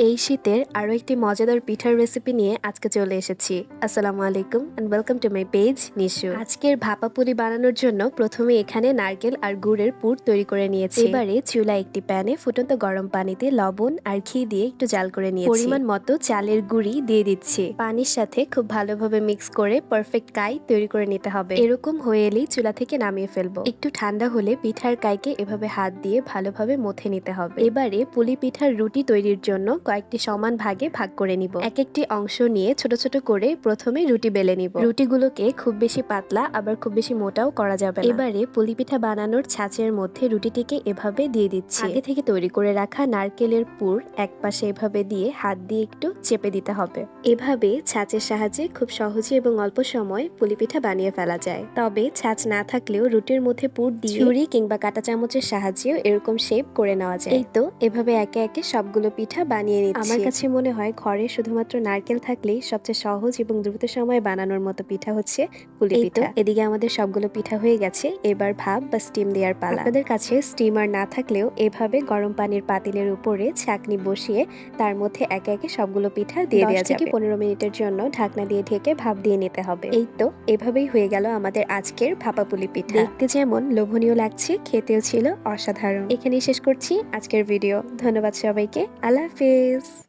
এই শীতের আরও একটি মজাদার পিঠার রেসিপি নিয়ে আজকে চলে এসেছি। আসসালামু আলাইকুম and welcome to my page Nishu. আজকের ভাপা পুলি বানানোর জন্য প্রথমে এখানে নারকেল আর গুড়ের পুর তৈরি করে নিয়েছি। এবারে চুলা একটি প্যানে ফুটন্ত গরম পানিতে লবণ আর ঘি দিয়ে একটু জাল করে নিয়েছি। পরিমাণ মতো চালের গুঁড়ি দিয়ে দিচ্ছি। পানির সাথে খুব ভালোভাবে মিক্স করে পারফেক্ট কাই তৈরি করে নিতে হবে। এরকম হয়ে এলেই চুলা থেকে নামিয়ে ফেলবো। একটু ঠান্ডা হলে পিঠার কাইকে এভাবে হাত দিয়ে ভালোভাবে মথে নিতে হবে। এবারে পুলি পিঠার রুটি তৈরির জন্য কয়েকটি সমান ভাগে ভাগ করে নিব। এক একটি অংশ নিয়ে ছোট ছোট করে প্রথমে রুটি বেলে নিব। রুটিগুলোকে খুব বেশি পাতলা আবার খুব বেশি মোটাও করা যাবে না। এবারে পুলি পিঠা বানানোর ছাঁচের মধ্যে রুটিটিকে এভাবে দিয়ে দিচ্ছি। আগে থেকে তৈরি করে রাখা নারকেলের পুর এক পাশে এভাবে দিয়ে হাত দিয়ে একটু চেপে দিতে হবে। এভাবে ছাঁচের সাহায্যে খুব সহজে এবং অল্প সময় পুলি পিঠা বানিয়ে ফেলা যায়। তবে ছাঁচ না থাকলেও রুটির মধ্যে পুর দিয়ে ছুরি কিংবা কাঁটা চামচের সাহায্যেও এরকম শেপ করে নেওয়া যায়। এই তো এভাবে একে একে সবগুলো পিঠা বানিয়ে নিচ্ছি। আমার কাছে মনে হয় ঘরে শুধুমাত্র নারকেল থাকলেই সবচেয়ে সহজ এবং দ্রুত সময়ে বানানোর মতো পিঠা হচ্ছে পুলি পিঠা। এদিকে আমাদের সবগুলো পিঠা হয়ে গেছে, এবার ভাপ বা স্টিম দেওয়ার পালা। আপনাদের কাছে স্টিমার না থাকলেও এভাবে গরম পানির পাতিলের উপরে ছাঁকনি বসিয়ে তার মধ্যে একে একে সবগুলো পিঠা দিয়ে দেওয়া যাবে। 10 থেকে 15 মিনিটের জন্য ঢাকনা দিয়ে ঢেকে ভাপ দিয়ে নিতে হবে। এই তো এভাবেই হয়ে গেল আমাদের আজকের ভাপা পুলি পিঠা। দেখতে যেমন লোভনীয় লাগছে, খেতেও ছিল অসাধারণ। এখানেই শেষ করছি আজকের ভিডিও। ধন্যবাদ সবাইকে। আল্লাহ হাফেজ।